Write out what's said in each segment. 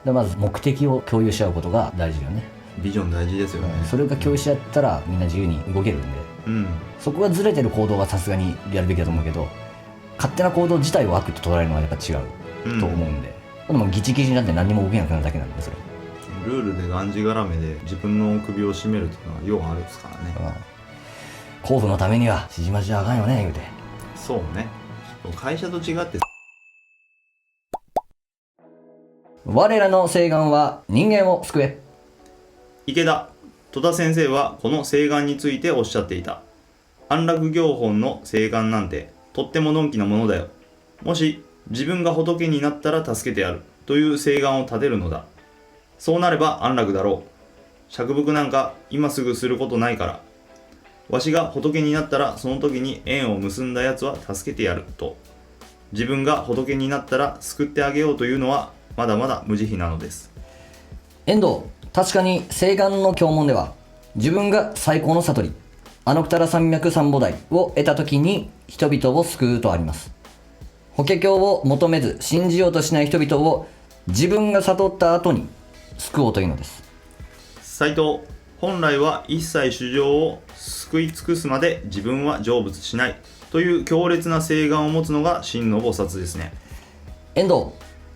でまず目的を共有し合うことが大事よね。ビジョン大事ですよね。それが共有し合ったらみんな自由に動けるんで、そこがずれてる行動はさすがにやるべきだと思うけど、勝手な行動自体を悪と捉えるのはやっぱ違うと思うんで、でもギチギチになって何も動けなくなるだけなんで、それルールでがんじがらめで自分の首を絞めるっていうのはようあるんですからね。甲府のためには指示待ちじゃあかんよね言うて。そうね、会社と違って我らの請願は人間を救え。池田戸田先生はこの請願についておっしゃっていた。安楽行本の請願なんてとってものんきなものだよ。もし自分が仏になったら助けてやるという請願を立てるのだ。そうなれば安楽だろう。釈伏なんか今すぐすることないから。わしが仏になったらその時に縁を結んだやつは助けてやると。自分が仏になったら救ってあげようというのはまだまだ無慈悲なのです。遠藤、確かに請願の教文では自分が最高の悟り、アノクタラ山脈三菩提を得た時に人々を救うとあります。法華経を求めず信じようとしない人々を自分が悟った後に救おうというのです。斎藤、本来は一切衆生を救い尽くすまで自分は成仏しないという強烈な請願を持つのが真の菩薩ですね。遠藤、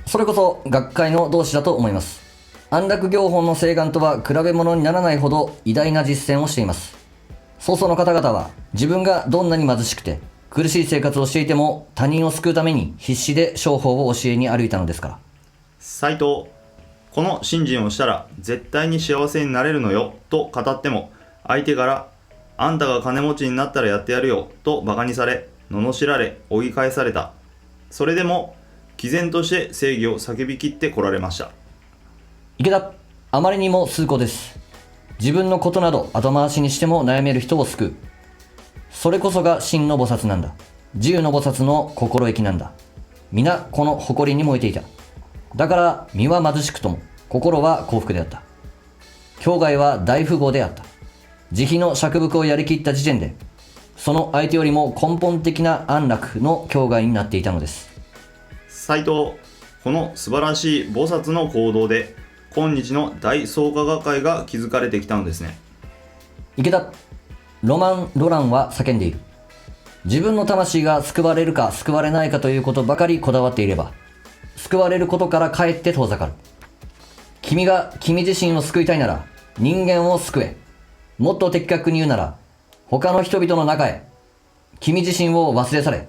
それこそ学会の同志だと思います。安楽行本の請願とは比べ物にならないほど偉大な実践をしています。曹操の方々は自分がどんなに貧しくて苦しい生活をしていても他人を救うために必死で商法を教えに歩いたのですから。斎藤、この信心をしたら絶対に幸せになれるのよと語っても、相手からあんたが金持ちになったらやってやるよと馬鹿にされ、罵られ、追い返された。それでも毅然として正義を叫びきってこられました。池田、あまりにも崇高です。自分のことなど後回しにしても悩める人を救う。それこそが真の菩薩なんだ。自由の菩薩の心意気なんだ。皆この誇りに燃えていた。だから身は貧しくとも心は幸福であった。境外は大富豪であった。慈悲の釈伏をやりきった時点でその相手よりも根本的な安楽の境外になっていたのです。斎藤、この素晴らしい菩薩の行動で今日の大創価学会が築かれてきたのですね。池田、ロマン・ロランは叫んでいる。自分の魂が救われるか救われないかということばかりこだわっていれば救われることからかえって遠ざかる。君が君自身を救いたいなら人間を救え。もっと的確に言うなら他の人々の中へ君自身を忘れ去れ。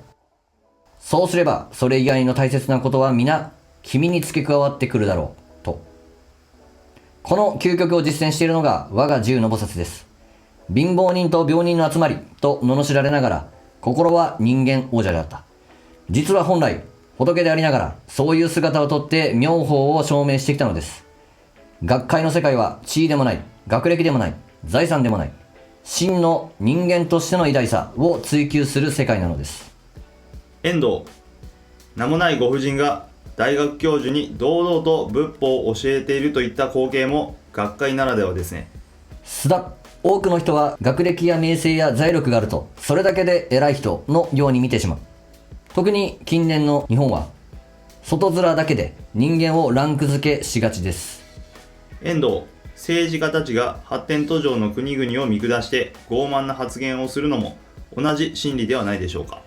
そうすればそれ以外の大切なことは皆君に付け加わってくるだろうと。この究極を実践しているのが我が自由の菩薩です。貧乏人と病人の集まりと罵られながら心は人間王者であった。実は本来仏でありながらそういう姿をとって妙法を証明してきたのです。学会の世界は地位でもない、学歴でもない、財産でもない、真の人間としての偉大さを追求する世界なのです。遠藤、名もないご婦人が大学教授に堂々と仏法を教えているといった光景も学会ならではですね。須田、多くの人は学歴や名声や財力があるとそれだけで偉い人のように見てしまう。特に近年の日本は外面だけで人間をランク付けしがちです。遠藤、政治家たちが発展途上の国々を見下して傲慢な発言をするのも同じ心理ではないでしょうか。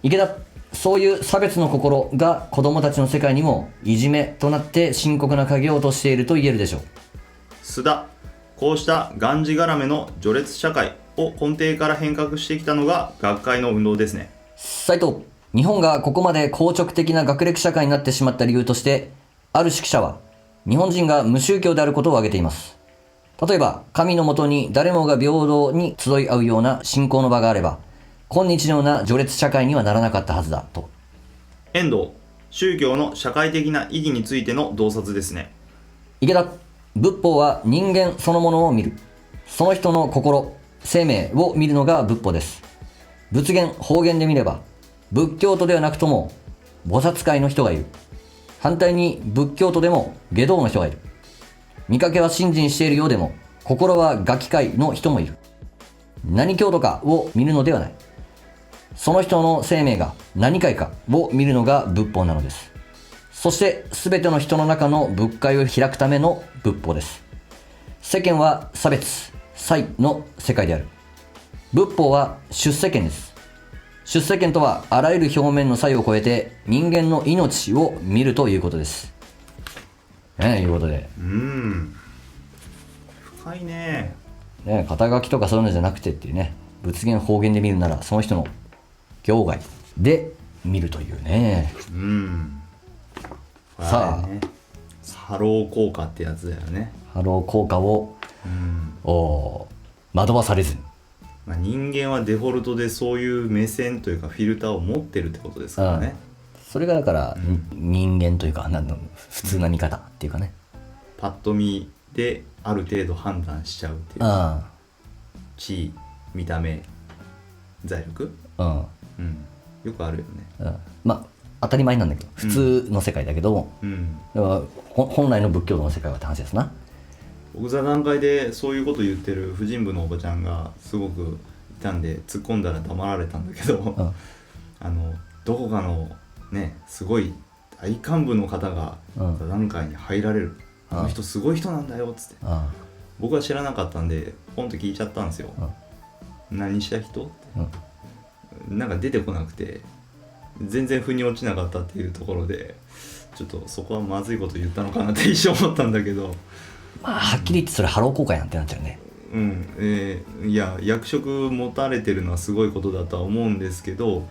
池田、そういう差別の心が子供たちの世界にもいじめとなって深刻な影を落としていると言えるでしょう。須田、こうしたがんじがらめの序列社会を根底から変革してきたのが学会の運動ですね。斉藤、日本がここまで硬直的な学歴社会になってしまった理由としてある識者は日本人が無宗教であることを挙げています。例えば神のもとに誰もが平等に集い合うような信仰の場があれば今日のような序列社会にはならなかったはずだと。遠藤、宗教の社会的な意義についての洞察ですね。池田、仏法は人間そのものを見る。その人の心、生命を見るのが仏法です。仏言、方言で見れば仏教徒ではなくとも菩薩界の人がいる。反対に仏教徒でも下道の人がいる。見かけは信心しているようでも心はガキ界の人もいる。何教徒かを見るのではない。その人の生命が何界かを見るのが仏法なのです。そして全ての人の中の仏界を開くための仏法です。世間は差別、差異の世界である。仏法は出世間です。出世間とはあらゆる表面の差異を超えて人間の命を見るということです。いうことで、深いね。肩書きとかそういうのじゃなくてっていうね、仏言方言で見るならその人の業外で見るというね。さあ、ハロー効果ってやつだよね。ハロー効果を、惑わされずに、人間はデフォルトでそういう目線というかフィルターを持ってるってことですからね。それがだから、人間というか普通な見方っていうかね、パッと見である程度判断しちゃうっていう地位、見た目、財力、よくあるよね。当たり前なんだけど普通の世界だけど、だから本来の仏教の世界はって話ですな。僕座談会でそういうこと言ってる婦人部のおばちゃんがすごくいたんで突っ込んだら黙られたんだけど、どこかのねすごい大幹部の方が座談会に入られる、あの人すごい人なんだよっつって、僕は知らなかったんでポンと聞いちゃったんですよ。何した人って、なんか出てこなくて全然腑に落ちなかったっていうところで、ちょっとそこはまずいこと言ったのかなって一瞬思ったんだけど、はっきり言ってそれハロー効果やんってなっちゃうね。いや役職持たれてるのはすごいことだとは思うんですけど、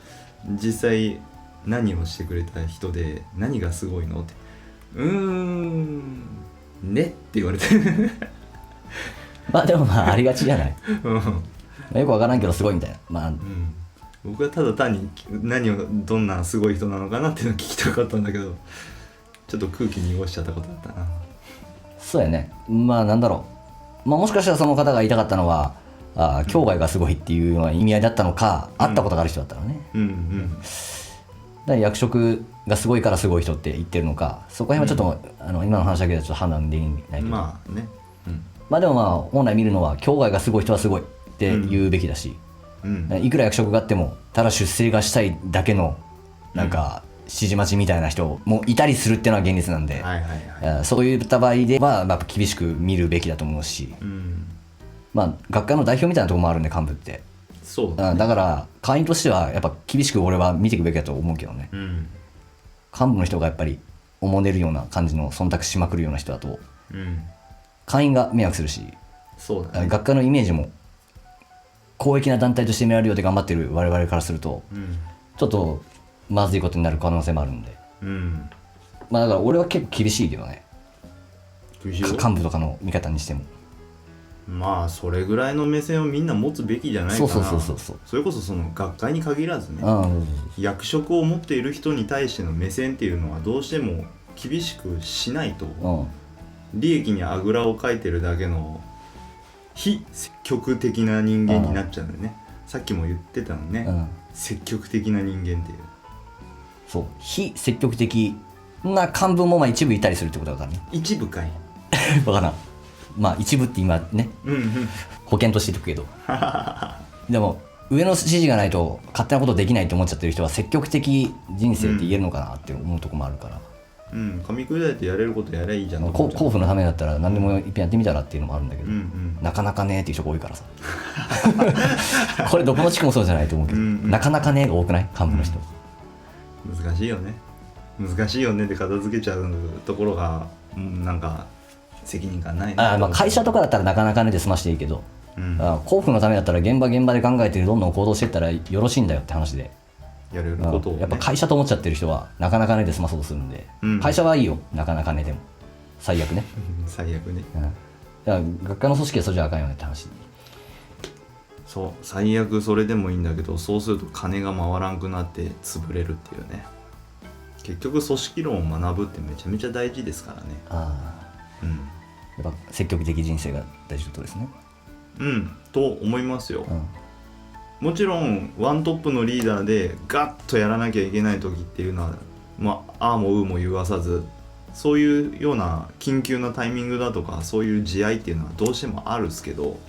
実際何をしてくれた人で何がすごいのってねって言われてでもありがちじゃない、よくわからんけどすごいみたいな。僕はただ単にどんなすごい人なのかなっていうのを聞きたかったんだけど、ちょっと空気濁しちゃったことだったな。そうやね。なんだろう、もしかしたらその方が言いたかったのは境外がすごいっていうような意味合いだったのか、会ったことがある人だったのね。だから役職がすごいからすごい人って言ってるのか、そこら辺はちょっと、今の話だけではちょっと判断できないけど、でも本来見るのは境外がすごい人はすごいって言うべきだし、いくら役職があってもただ出世がしたいだけのなんか指示待ちみたいな人もいたりするっていうのは現実なんで、そういった場合では厳しく見るべきだと思うし、学会の代表みたいなところもあるんで幹部って、そうだね。だから会員としてはやっぱ厳しく俺は見ていくべきだと思うけどね。幹部の人がやっぱりおもねるような感じの忖度しまくるような人だと、会員が迷惑するし、そうだね、学会のイメージも公益な団体として見られるようで頑張ってる我々からすると、ちょっとまずいことになる可能性もあるんで、だから俺は結構厳しいけどね、幹部とかの見方にしても。それぐらいの目線をみんな持つべきじゃないかな。それこそその学会に限らずね、役職を持っている人に対しての目線っていうのはどうしても厳しくしないと、利益にあぐらをかいてるだけの非積極的な人間になっちゃうんだよね。さっきも言ってたのね、積極的な人間っていう。そう非積極的な幹部も一部いたりするってことだからね。一部かい分からん。一部って今ね、保険として言ってくけどでも上の指示がないと勝手なことできないって思っちゃってる人は積極的人生って言えるのかなって思うとこもあるから、噛み砕いてやれることやればいいじゃん。交付のためだったら何でもいっぺんやってみたらっていうのもあるんだけど、なかなかねーっていう人が多いからさこれどこの地区もそうじゃないと思うけど、なかなかねーが多くない幹部の人、難しいよね。難しいよねで片付けちゃうところがなんか責任感ないな。会社とかだったらなかなかねで済ましていいけど、交付のためだったら現場で考えてどんどん行動していったらよろしいんだよって話で、やれることを、ね、やっぱ会社と思っちゃってる人はなかなかねで済まそうとするんで、会社はいいよなかなかねでも最悪ね最悪ね、だから学科の組織はそれじゃあかんよねって話。そう最悪それでもいいんだけど、そうすると金が回らんくなって潰れるっていうね。結局組織論を学ぶってめちゃめちゃ大事ですからね。やっぱ積極的人生が大事なことですね。と思いますよ。もちろんワントップのリーダーでガッとやらなきゃいけない時っていうのはああもうも言わさず、そういうような緊急なタイミングだとかそういう慈愛っていうのはどうしてもあるっすけど、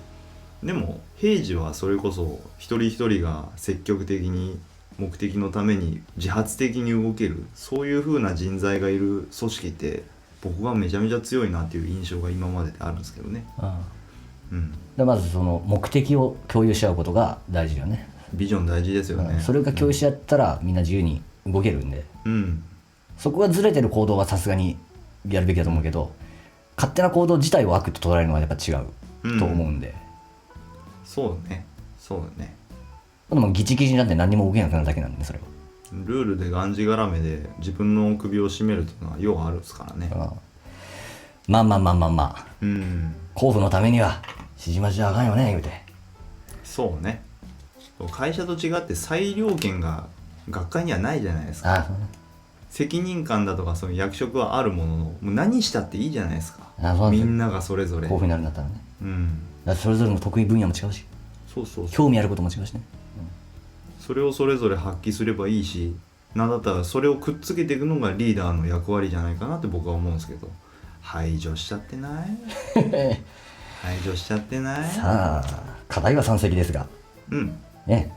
でも平時はそれこそ一人一人が積極的に目的のために自発的に動ける、そういう風な人材がいる組織って僕はめちゃめちゃ強いなっていう印象が今までであるんですけどね。でまずその目的を共有し合うことが大事よね。ビジョン大事ですよね。それが共有し合ったらみんな自由に動けるんで、うんそこがずれてる行動はさすがにやるべきだと思うけど、勝手な行動自体を悪と捉えるのはやっぱ違うと思うんで、そうねでもギチギチになって何にも動けなくなるだけなんで、それは。ルールでがんじがらめで自分の首を絞めるっていうのはようあるんですからね。まあうん甲府のためには指示待ちはあかんよね言うて。そうね。会社と違って裁量権が学会にはないじゃないですか。責任感だとかその役職はあるものの、もう何したっていいじゃないですか。みんながそれぞれ甲府になるんだったらね。うんだってそれぞれの得意分野も違うし、そう興味あることも違うしね。それをそれぞれ発揮すればいいし、なんだったらそれをくっつけていくのがリーダーの役割じゃないかなって僕は思うんですけど、排除しちゃってない排除しちゃってないさあ課題は山積ですがね、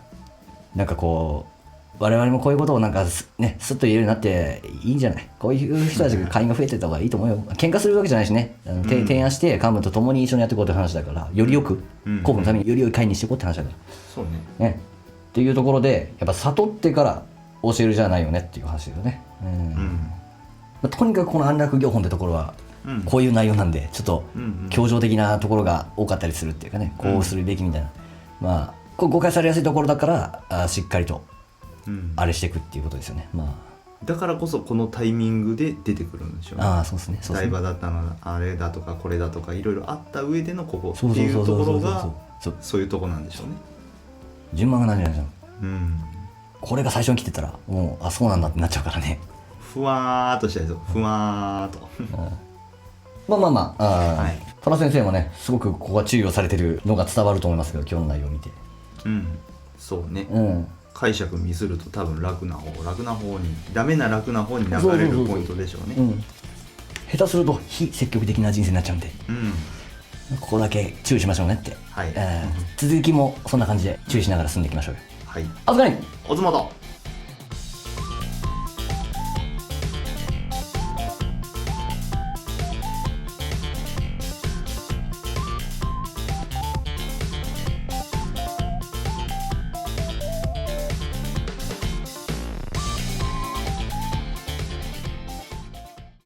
なんかこう我々もこういうことをなんかスッと言えるようになっていいんじゃない。こういう人たちが会員が増えてた方がいいと思うよ。喧嘩するわけじゃないしね、提案して幹部と共に一緒にやっていこうという話だから、よりよく候補のためにより良い会にしていこうって話だから、そうねっていうところでやっぱ悟ってから教えるじゃないよねっていう話だよね。とにかくこの安楽行本ってところはこういう内容なんで、ちょっと教条的なところが多かったりするっていうかね、こうするべきみたいな、まあこれ誤解されやすいところだからしっかりとあれしていくっていうことですよね。だからこそこのタイミングで出てくるんでしょうね。そうですね。台場だったのあれだとかこれだとかいろいろあった上でのここっていうところがそういうところなんでしょうね。順番が何じゃないですか。これが最初に来てたらもうそうなんだってなっちゃうからね。ふわーっとしたやつ、ふわーっと田先生もねすごくここは注意をされてるのが伝わると思いますけど、今日の内容を見て。そうね、解釈ミスると多分楽な方にダメな楽な方に流れるポイントでしょうね。下手すると非積極的な人生になっちゃうんで、ここだけ注意しましょうねって、続きもそんな感じで注意しながら進んでいきましょうよ。はい、あずかにおつもと